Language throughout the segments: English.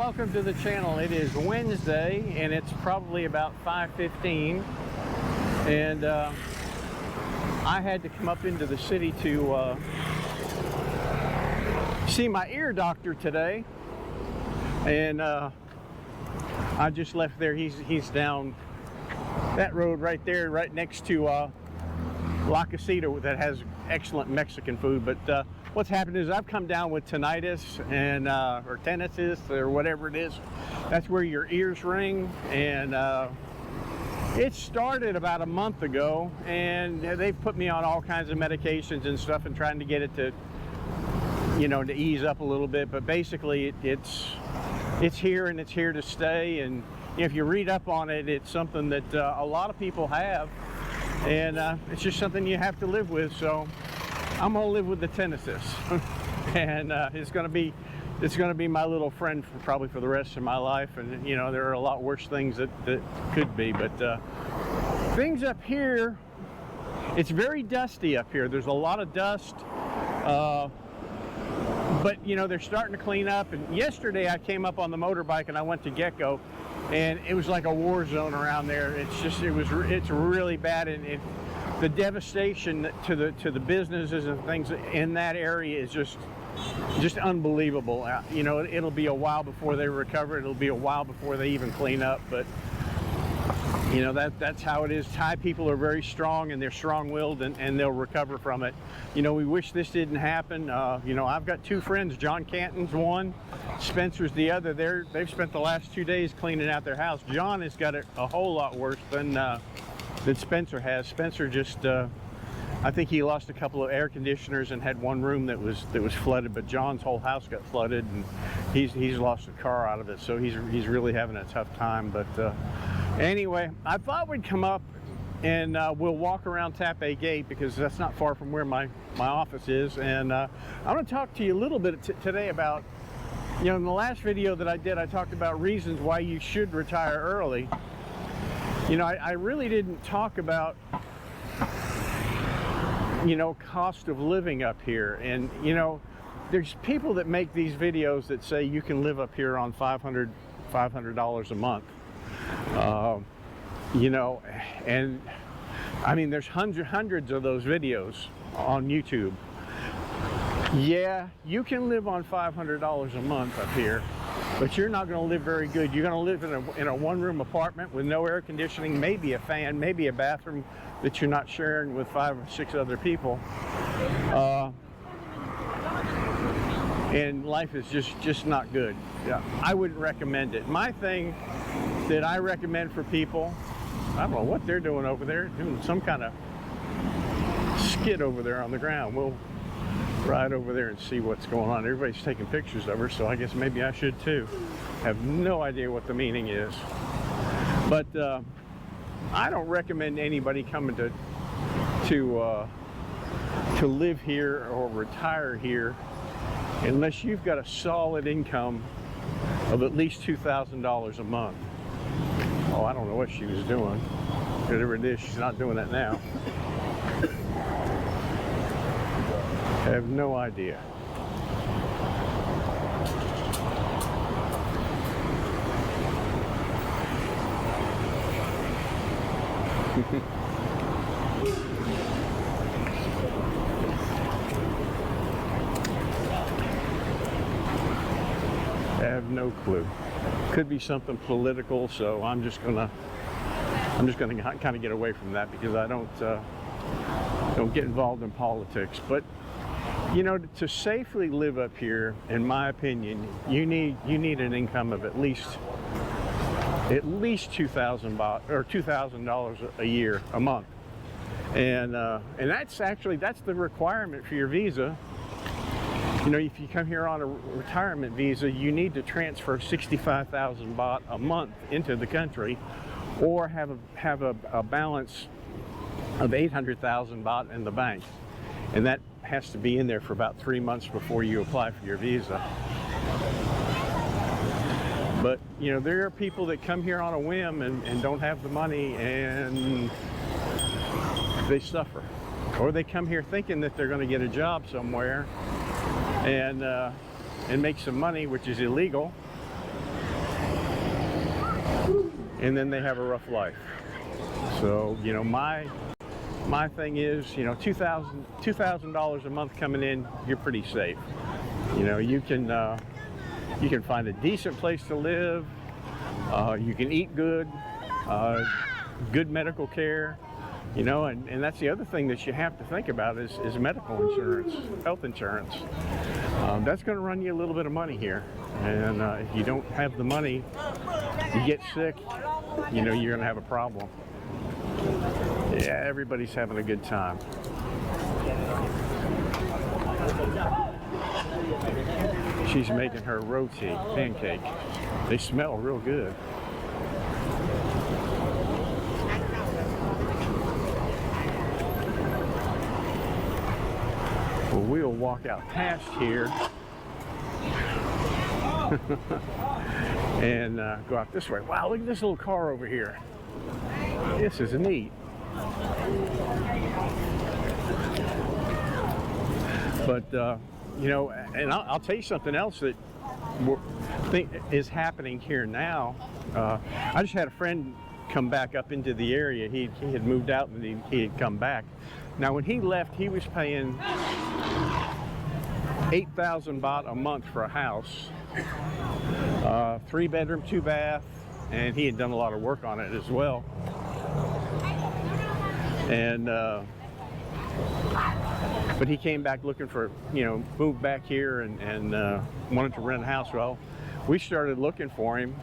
welcome to the channel. It is Wednesday and it's probably about 5:15, and I had to come up into the city to see my ear doctor today, and I just left there. He's down that road right there, right next to La Casita, that has excellent Mexican food. But what's happened is I've come down with tinnitus and or tinnitus or whatever it is. That's where your ears ring, and it started about a month ago, and they've put me on all kinds of medications and stuff and trying to get it to, you know, to ease up a little bit. But basically it's here, and it's here to stay. And if you read up on it, it's something that a lot of people have, and it's just something you have to live with. So I'm gonna live with the tinnitus, and it's gonna be my little friend probably for the rest of my life. And you know, there are a lot worse things that could be, but things up here, it's very dusty up here. There's a lot of dust, but you know, they're starting to clean up. And yesterday I came up on the motorbike and I went to Gecko, and it was like a war zone around there. It's really bad, and the devastation to the businesses and things in that area is just unbelievable. You know, it'll be a while before they recover. It'll be a while before they even clean up. But you know, that's how it is. Thai people are very strong, and they're strong-willed, and they'll recover from it. You know, we wish this didn't happen. You know, I've got two friends. John Canton's one, Spencer's the other. They've spent the last 2 days cleaning out their house. John has got it a whole lot worse than Spencer has. Spencer just, I think he lost a couple of air conditioners and had one room that was flooded. But John's whole house got flooded, and he's lost a car out of it. So he's really having a tough time. But anyway, I thought we'd come up and we'll walk around Tha Phae Gate, because that's not far from where my office is. And I'm going to talk to you a little bit today about, you know, in the last video that I did, I talked about reasons why you should retire early. You know, I really didn't talk about, you know, cost of living up here. And you know, there's people that make these videos that say you can live up here on $500 a month. You know, and I mean, there's hundreds of those videos on YouTube. Yeah, you can live on $500 a month up here, but you're not going to live very good. You're going to live in a one-room apartment with no air conditioning, maybe a fan, maybe a bathroom that you're not sharing with 5 or 6 other people. And life is just not good. Yeah, I wouldn't recommend it. My thing that I recommend for people, I don't know what they're doing over there, doing some kind of skid over there on the ground. We'll ride over there and see what's going on. Everybody's taking pictures of her, so I guess maybe I should too. Have no idea what the meaning is. But I don't recommend anybody coming to live here or retire here unless you've got a solid income of at least $2,000 a month. Oh, I don't know what she was doing. Whatever it is, she's not doing that now. I have no idea. I have no clue. Could be something political, so I'm just gonna kind of get away from that, because I don't get involved in politics. But you know, to safely live up here, in my opinion, you need an income of at least 2,000 baht, or $2,000 a year, a month, and that's the requirement for your visa. You know, if you come here on a retirement visa, you need to transfer 65,000 baht a month into the country, or have a balance of 800,000 baht in the bank, and that has to be in there for about 3 months before you apply for your visa. But you know, there are people that come here on a whim and don't have the money, and they suffer. Or they come here thinking that they're going to get a job somewhere and make some money, which is illegal. and then they have a rough life. So, you know, my thing is, you know, $2,000 a month coming in, you're pretty safe. You know, you can find a decent place to live. You can eat good, good medical care. You know, and that's the other thing that you have to think about is medical insurance, health insurance. That's going to run you a little bit of money here. And if you don't have the money, you get sick, you know, you're going to have a problem. Yeah, everybody's having a good time. She's making her roti pancake. They smell real good. Well, we'll walk out past here and go out this way. Wow, look at this little car over here. This is neat. But, you know, and I'll tell you something else that is happening here now. I just had a friend come back up into the area. He had moved out and he had come back. Now, when he left, he was paying 8,000 baht a month for a house, 3-bedroom, 2-bath, and he had done a lot of work on it as well. And but he came back looking for, you know, moved back here and wanted to rent a house. Well, we started looking for him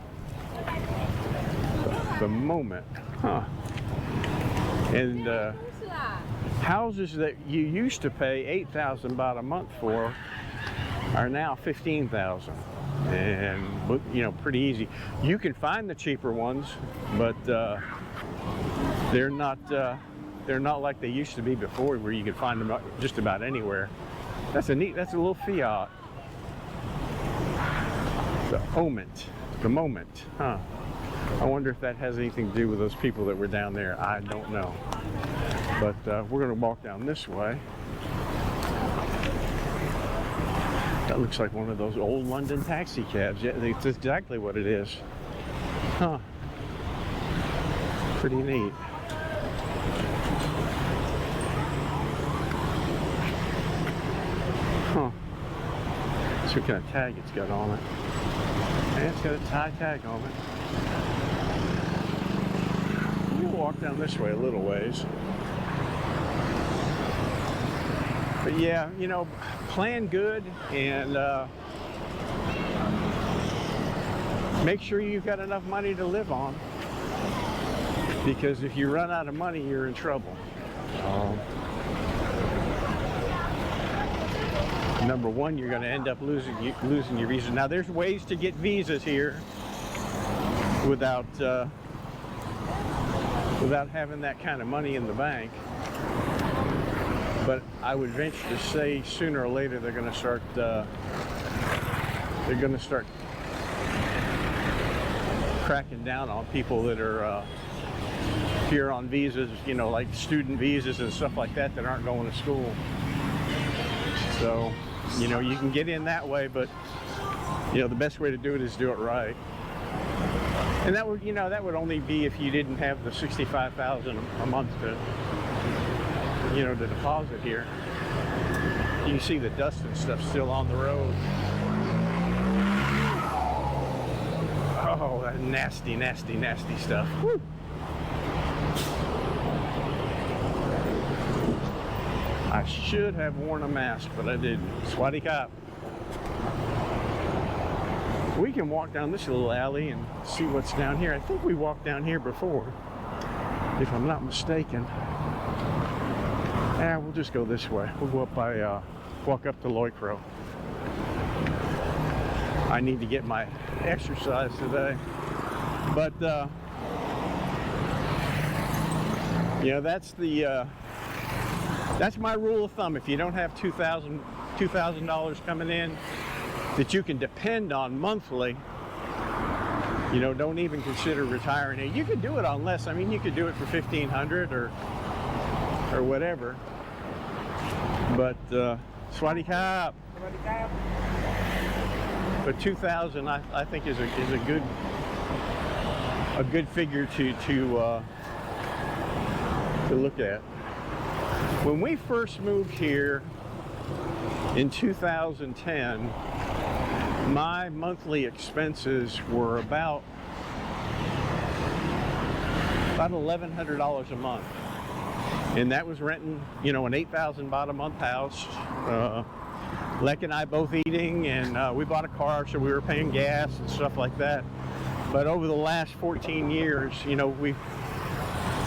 the moment, and houses that you used to pay 8,000 baht a month for are now 15,000, and you know, pretty easy. You can find the cheaper ones, but they're not like they used to be before, where you could find them just about anywhere. That's a little Fiat. The moment, huh? I wonder if that has anything to do with those people that were down there. I don't know. But we're going to walk down this way. That looks like one of those old London taxi cabs. Yeah, it's exactly what it is. Huh. Pretty neat. Huh. So what kind of tag it's got on it. And it's got a Thai tag on it. We'll walk down this way a little ways. But yeah, you know, plan good and make sure you've got enough money to live on. Because if you run out of money, you're in trouble. Number one, you're going to end up losing your visa. Now, there's ways to get visas here without having that kind of money in the bank. But I would venture to say sooner or later they're going to start cracking down on people that are here on visas, you know, like student visas and stuff like that aren't going to school. So, you know, you can get in that way, but you know, the best way to do it is do it right. And that would, you know, that would only be if you didn't have the 65,000 a month to, you know, to deposit here. You can see the dust and stuff still on the road. Oh, that nasty, nasty, nasty stuff. Woo. I should have worn a mask, but I didn't. Swati cop. We can walk down this little alley and see what's down here. I think we walked down here before, if I'm not mistaken. Yeah, we'll just go this way. We'll go up by, walk up to Loy Khro. I need to get my exercise today. But, you know, that's my rule of thumb. If you don't have $2,000 coming in that you can depend on monthly, you know, don't even consider retiring. You could do it on less. I mean, you could do it for $1,500 or whatever. But Swati Kap. But $2,000 I think is a a good figure to look at. When we first moved here in 2010, my monthly expenses were about $1,100 a month, and that was renting, you know, an 8,000 baht a month house. Lek and I both eating, and we bought a car, so we were paying gas and stuff like that. But over the last 14 years, you know, we've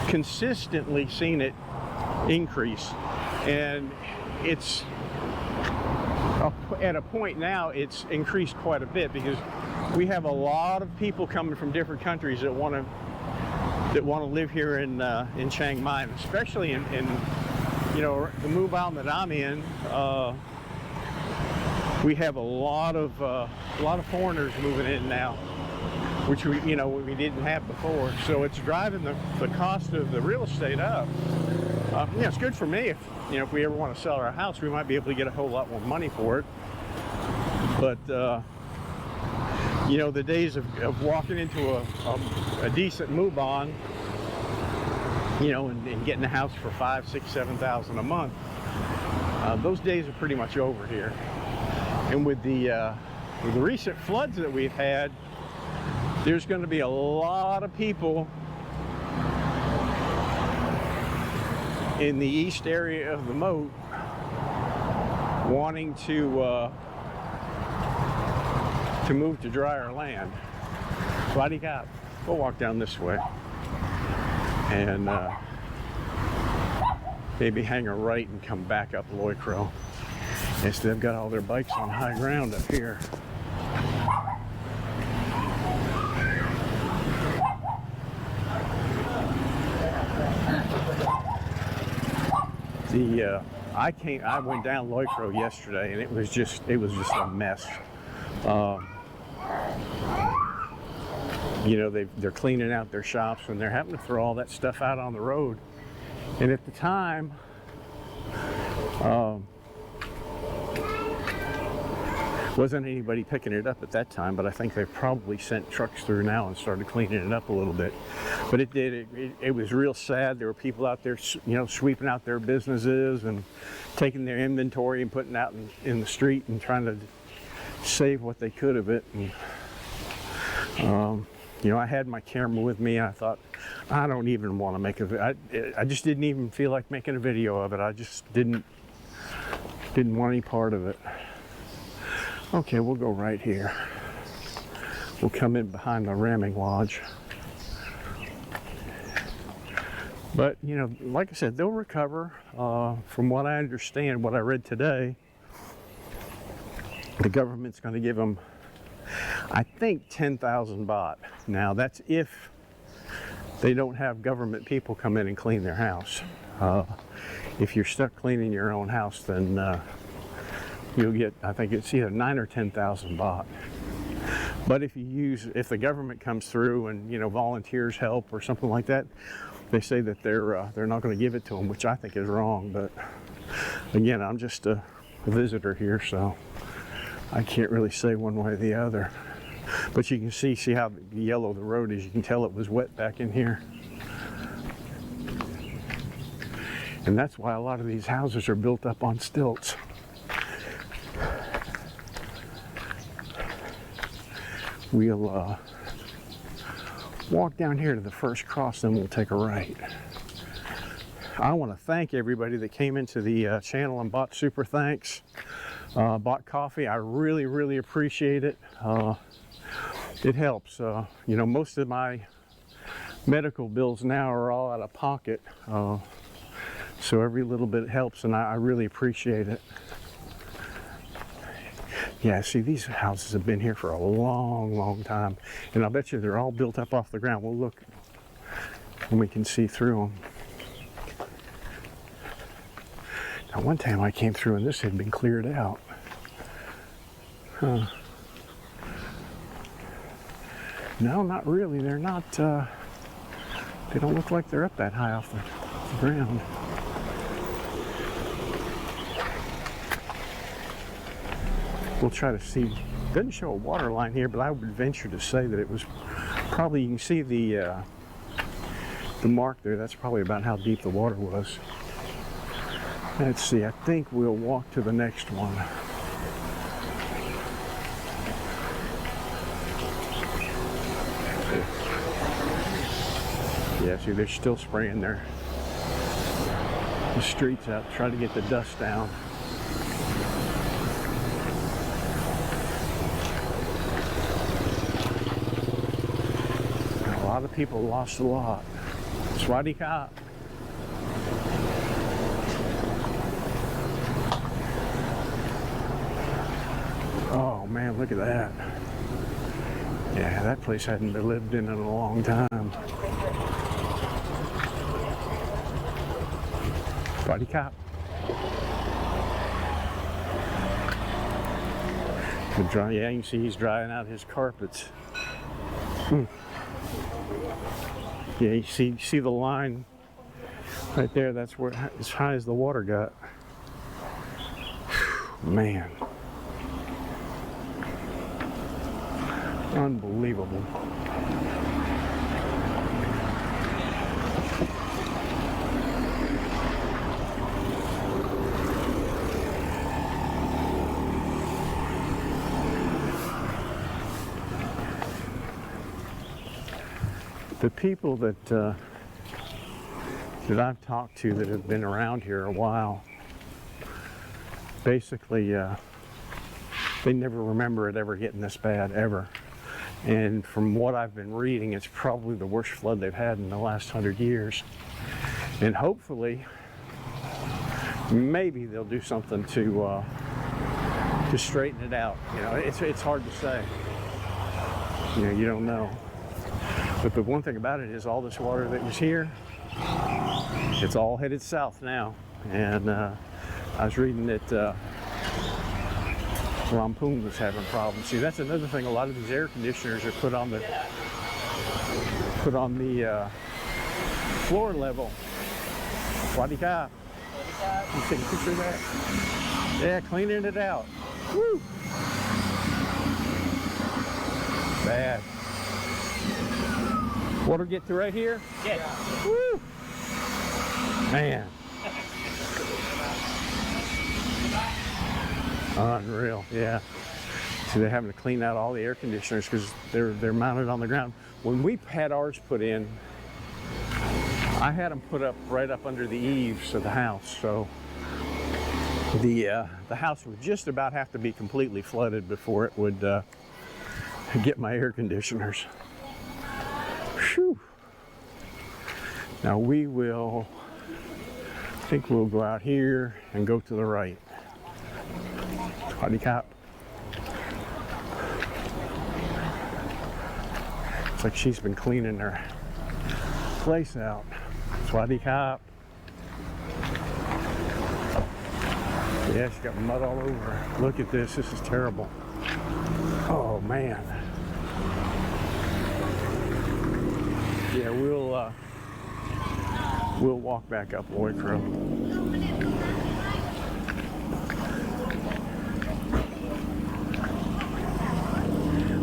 consistently seen it increase, and it's at a point now it's increased quite a bit, because we have a lot of people coming from different countries that want to live here in Chiang Mai, and especially in you know, the Mubao that I'm in. We have a lot of foreigners moving in now, which we didn't have before. So it's driving the cost of the real estate up. You know, it's good for me if we ever want to sell our house, we might be able to get a whole lot more money for it. But you know, the days of walking into a decent move-on, you know, and getting a house for $5,000, $6,000, $7,000 a month, those days are pretty much over here. And with the recent floods that we've had, there's going to be a lot of people in the east area of the moat wanting to move to drier land. What do you got? We'll walk down this way and maybe hang a right and come back up Loy Khro. Yes, they've got all their bikes on high ground up here. I went down Loy Khro yesterday, and it was just a mess. You know, they're cleaning out their shops, and they're having to throw all that stuff out on the road. And at the time, wasn't anybody picking it up at that time, but I think they've probably sent trucks through now and started cleaning it up a little bit. But it was real sad. There were people out there, you know, sweeping out their businesses and taking their inventory and putting out in the street and trying to save what they could of it. And you know, I had my camera with me, and I thought, I don't even want to make I just didn't even feel like making a video of it. I just didn't want any part of it. Okay, we'll go right here. We'll come in behind the ramming lodge. But, you know, like I said, they'll recover. From what I understand, what I read today, the government's going to give them, I think, 10,000 baht. Now, that's if they don't have government people come in and clean their house. If you're stuck cleaning your own house, then you'll get, I think it's either 9,000 or 10,000 baht. But if the government comes through and, you know, volunteers help or something like that, they say that they're not going to give it to them, which I think is wrong. But again, I'm just a visitor here, so I can't really say one way or the other. But you can see how yellow the road is. You can tell it was wet back in here. And that's why a lot of these houses are built up on stilts. We'll walk down here to the first cross, then we'll take a right. I want to thank everybody that came into the channel and bought super thanks, bought coffee. I really, really appreciate it. It helps. You know, most of my medical bills now are all out of pocket, so every little bit helps, and I really appreciate it. Yeah, see, these houses have been here for a long, long time, and I'll bet you they're all built up off the ground. We'll look and we can see through them. Now, one time I came through and this had been cleared out. Huh. No, not really. They're not, they don't look like they're up that high off the ground. We'll try to see. Doesn't show a water line here, but I would venture to say that it was Probably you can see the mark there. That's probably about how deep the water was. Let's see, I think we'll walk to the next one. Yeah, see, they're still spraying the streets out, trying to get the dust down. A lot of people lost a lot. Swadee Kap. Oh man, look at that. Yeah, that place hadn't been lived in a long time. Swadee Kap. Yeah, you can see he's drying out his carpets. Yeah, you see the line right there. That's where, as high as the water got. Man. Unbelievable. The people that I've talked to that have been around here a while, basically they never remember it ever getting this bad, ever. And from what I've been reading, it's probably the worst flood they've had in the last 100 years. And hopefully, maybe they'll do something to straighten it out. You know, it's hard to say. You know, you don't know. But the one thing about it is all this water that was here, it's all headed south now. And I was reading that Lamphun was having problems. See, that's another thing. A lot of these air conditioners are put on the floor level. Swadee Kap. You take a picture of that? Yeah, cleaning it out. Woo! Bad. Water get to right here? Yeah. Woo! Man. Unreal, yeah. See, they're having to clean out all the air conditioners because they're mounted on the ground. When we had ours put in, I had them put up right up under the eaves of the house, so the house would just about have to be completely flooded before it would get my air conditioners. Whew. Now we will, I think we'll go out here and go to the right. Swadee Kap. It's like she's been cleaning her place out. Swadee Kap. Yeah, she's got mud all over her. Look at this, this is terrible. Oh man. Yeah, we'll walk back up Loy Khro.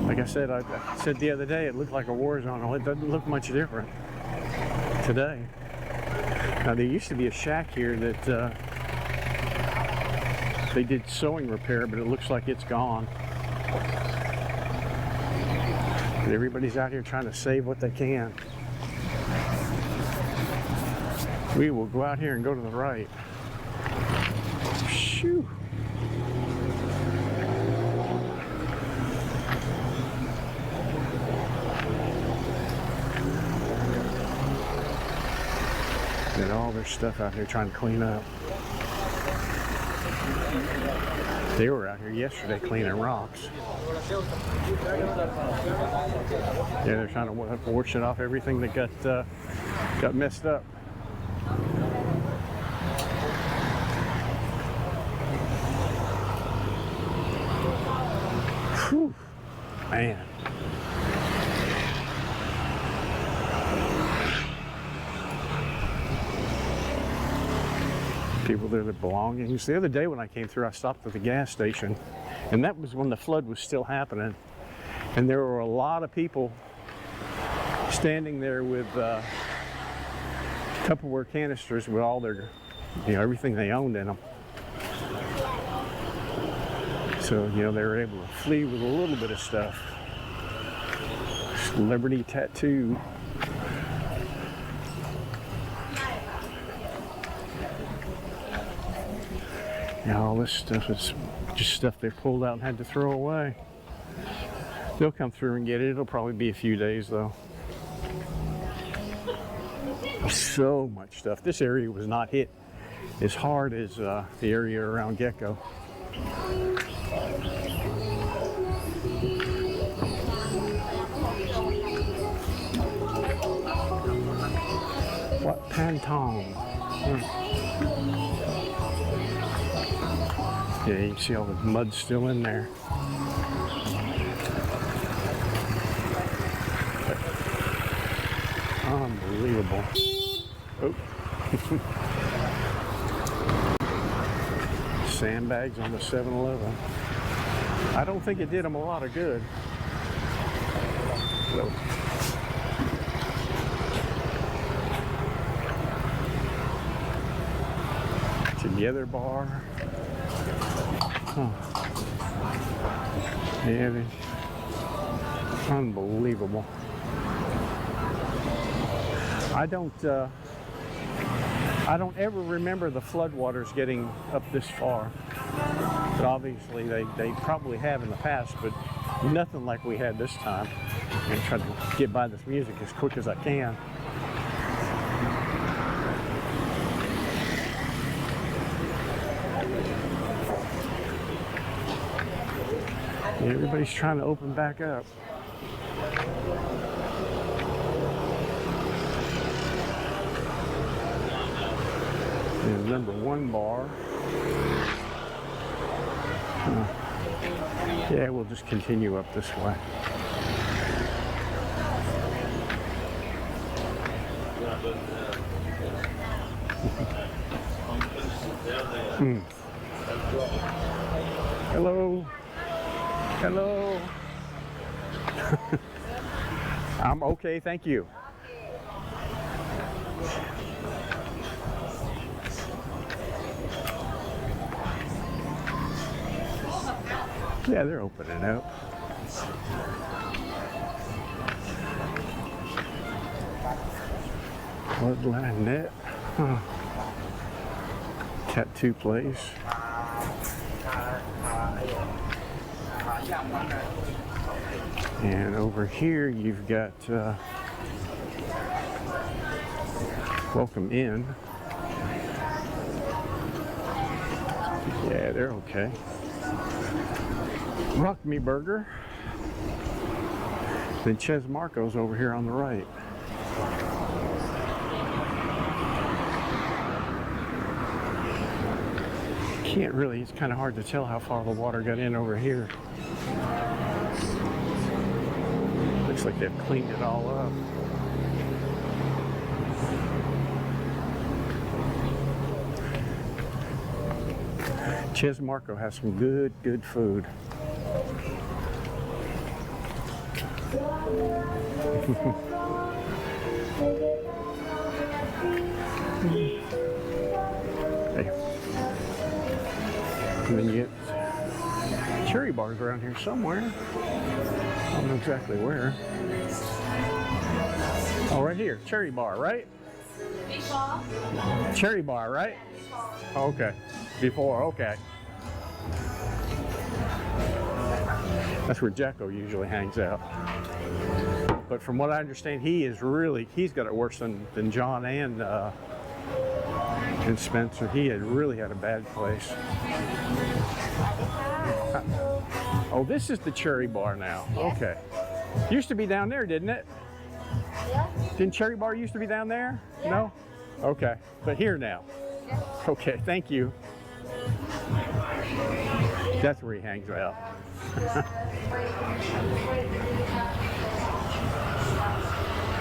Like I said the other day, it looked like a war zone. It doesn't look much different today. Now there used to be a shack here that they did sewing repair, but it looks like it's gone. But everybody's out here trying to save what they can. We will go out here and go to the right. Shoo. Got all their stuff out here trying to clean up. They were out here yesterday cleaning rocks. Yeah, they're trying to wash it off everything that got messed up. Whew, man. People there, their belongings. The other day when I came through, I stopped at the gas station, and that was when the flood was still happening. And there were a lot of people standing there with Tupperware canisters with all their, everything they owned in them. So, they were able to flee with a little bit of stuff. Celebrity tattoo. Yeah, all this stuff is just stuff they pulled out and had to throw away. They'll come through and get it. It'll probably be a few days though. So much stuff. This area was not hit as hard as the area around Gecko. What Phantom? Yeah, you can see all the mud still in there. Unbelievable. Oh. Sandbags on the 7-Eleven. I don't think it did them a lot of good. So. Together bar. Huh. Yeah, unbelievable. I don't ever remember the floodwaters getting up this far. But obviously they probably have in the past, but nothing like we had this time. I'm gonna try to get by this music as quick as I can. Everybody's trying to open back up. And number 1 bar. Yeah, we'll just continue up this way. Hello. Hello. I'm okay, thank you. Yeah, they're opening up. Bloodline net. Huh. Tattoo place. And over here you've got Welcome In. Yeah, they're okay. Rock Me Burger. Then Ches Marco's over here on the right. Can't really, it's kind of hard to tell how far the water got in over here. Looks like they've cleaned it all up. Ches Marco has some good food. Hey. And then you get cherry bars around here somewhere. I don't know exactly where. Oh, right here, cherry bar, right? Cherry bar, right? Oh, okay. Before, okay. That's where Jacko usually hangs out. But from what I understand, he's got it worse than John and Spencer. He had really had a bad place. Oh, this is the cherry bar now. Okay. Used to be down there, didn't it? Yeah. Didn't cherry bar used to be down there? Yeah. No? Okay. But here now. Yeah. Okay, thank you. That's where he hangs out.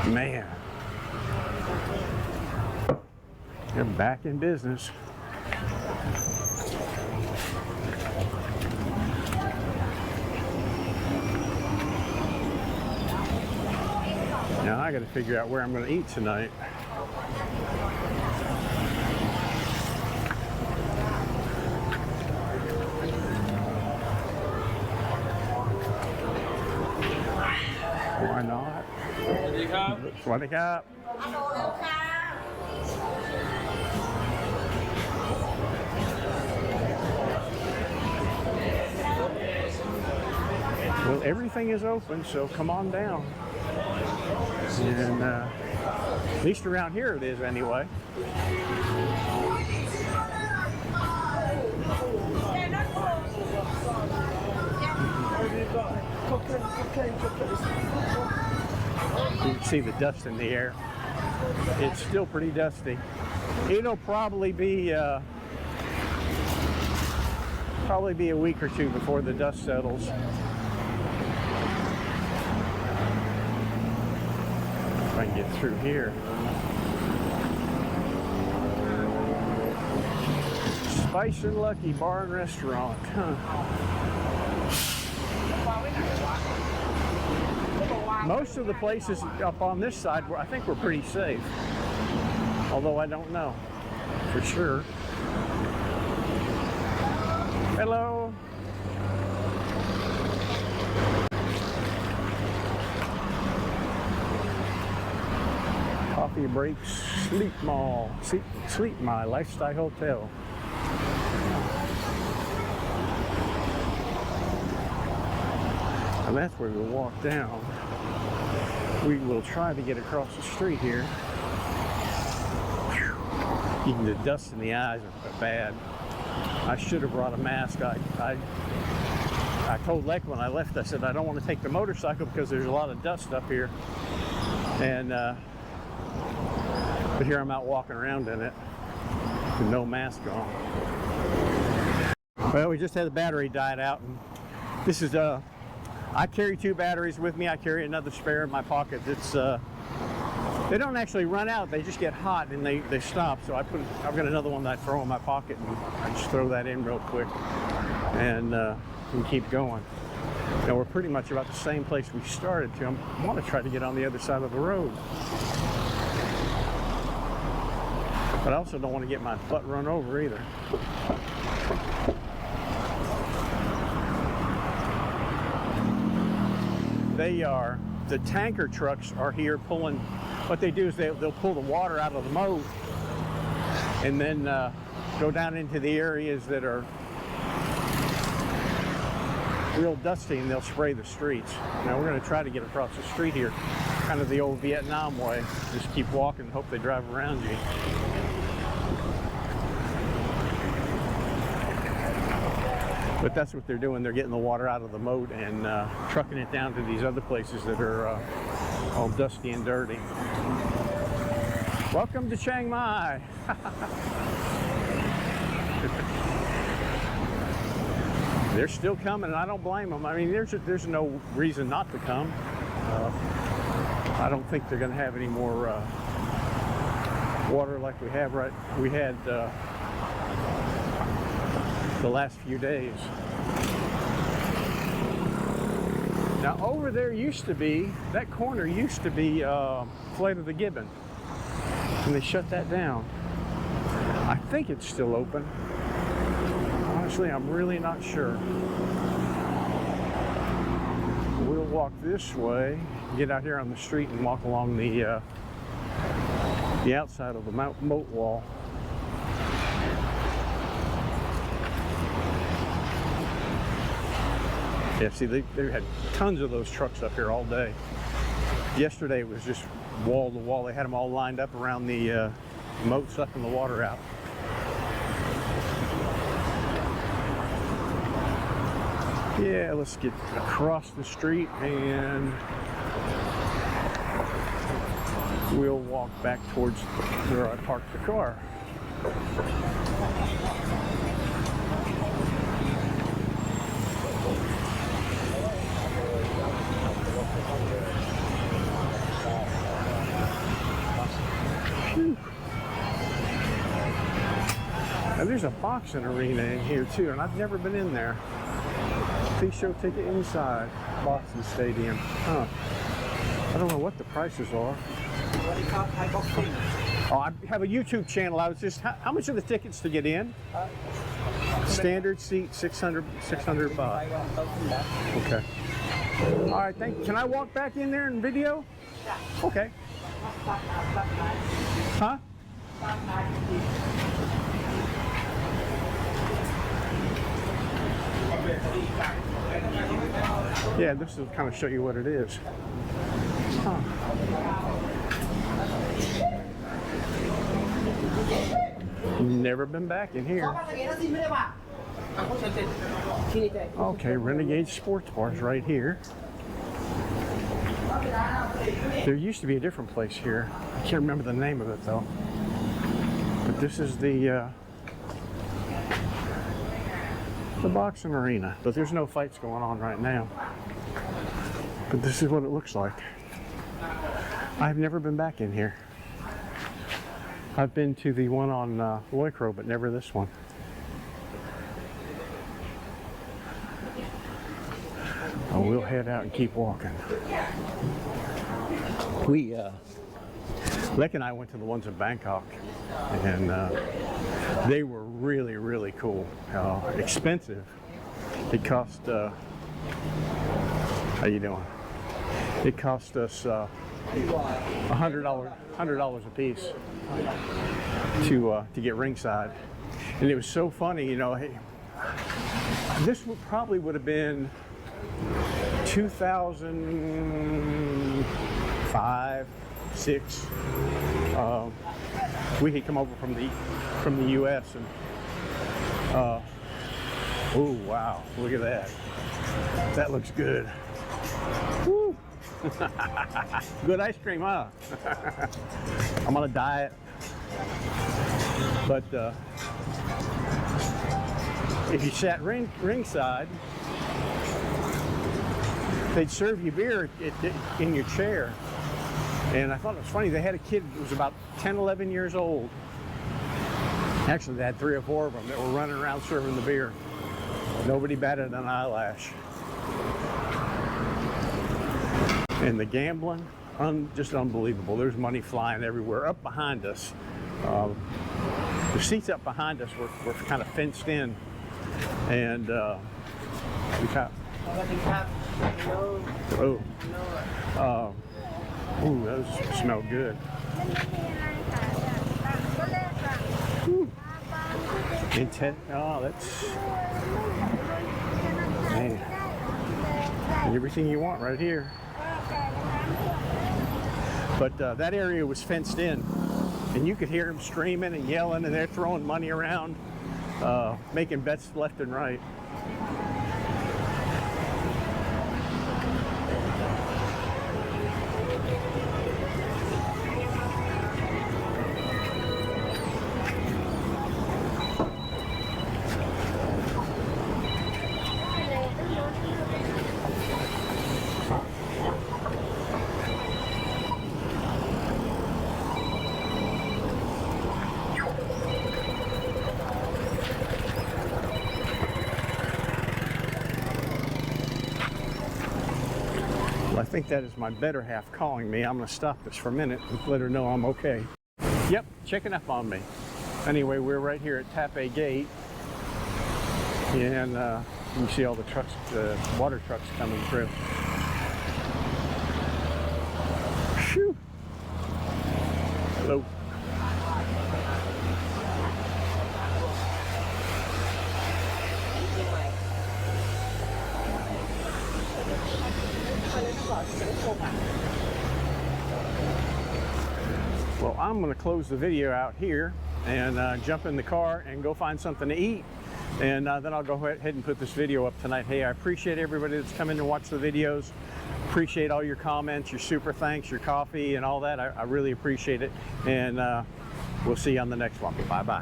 Man. They're back in business. Now I got to figure out where I'm going to eat tonight. Why not? Swaddy Cup. Well, everything is open, so come on down. And at least around here it is anyway. You can see the dust in the air. It's still pretty dusty. It'll probably be a week or two before the dust settles. If I can get through here. Spice and Lucky Bar and Restaurant. Huh. Most of the places up on this side, I think we're pretty safe. Although I don't know for sure. Hello. Coffee Breaks Sleep Mall. Sleep My Lifestyle Hotel. And that's where we'll walk down. We will try to get across the street here. Even the dust in the eyes are bad. I should have brought a mask. I told Lek when I left, I said I don't want to take the motorcycle because there's a lot of dust up here. And but here I'm out walking around in it with no mask on. Well, we just had the battery died out, and this is I carry 2 batteries with me. I carry another spare in my pocket. It's they don't actually run out. They just get hot and they stop. So I've got another one that I throw in my pocket, and I just throw that in real quick and keep going. Now we're pretty much about the same place we started to. I want to try to get on the other side of the road, but I also don't want to get my butt run over either. The tanker trucks are here pulling. What they do is they'll pull the water out of the moat and then go down into the areas that are real dusty, and they'll spray the streets. Now we're going to try to get across the street here, kind of the old Vietnam way. Just keep walking and hope they drive around you. But that's what they're doing. They're getting the water out of the moat and trucking it down to these other places that are all dusty and dirty. Welcome to Chiang Mai. They're still coming, and I don't blame them. I mean, there's no reason not to come. I don't think they're going to have any more water like we had the last few days. Now over there used to be, that corner used to be Flight of the Gibbon, and they shut that down. I think it's still open. Honestly, I'm really not sure. We'll walk this way, get out here on the street and walk along the outside of the moat wall. Yeah, see, they had tons of those trucks up here all day. Yesterday it was just wall to wall. They had them all lined up around the moat, sucking the water out. Yeah, let's get across the street and we'll walk back towards where I parked the car. Now there's a boxing arena in here too, and I've never been in there. Please show ticket inside boxing stadium. Huh. I don't know what the prices are. Oh, I have a YouTube channel. I was just, how much are the tickets to get in? Standard seat, 600 baht. Okay. All right, thank you. Can I walk back in there and video? Okay. Huh? Yeah, this will kind of show you what it is. Huh. Never been back in here. Okay, Renegade Sports Bar's right here. There used to be a different place here. I can't remember the name of it though. But this is the boxing arena. But there's no fights going on right now. But this is what it looks like. I've never been back in here. I've been to the one on Loy Khro, but never this one. Oh, we'll head out and keep walking. Lek and I went to the ones in Bangkok, and they were really, really cool. Expensive. It cost, how you doing? It cost us $100 a piece to get ringside, and it was so funny. You know, hey, this probably would have been 2005, 6. We had come over from the U.S. and oh wow, look at that. That looks good. Woo. Good ice cream, huh? I'm on a diet, but if you sat ringside, they'd serve you beer in your chair. And I thought it was funny, they had a kid who was about 10, 11 years old. Actually, they had 3 or 4 of them that were running around serving the beer. Nobody batted an eyelash. And the gambling, just unbelievable. There's money flying everywhere. Up behind us, the seats up behind us were kind of fenced in. And we got, ooh, those smell good. Ooh. Intent. Oh, that's man. Everything you want right here. But that area was fenced in, and you could hear them screaming and yelling, and they're throwing money around, making bets left and right. I think that is my better half calling me. I'm going to stop this for a minute and let her know I'm okay. Yep, checking up on me. Anyway, we're right here at Tha Phae gate, and you can see all the trucks, the water trucks coming through. Phew. Hello. Well, I'm going to close the video out here and jump in the car and go find something to eat, and then I'll go ahead and put this video up tonight. Hey, I appreciate everybody that's come in to watch the videos. Appreciate all your comments, your super thanks, your coffee and all that. I really appreciate it, and we'll see you on the next one. Bye bye.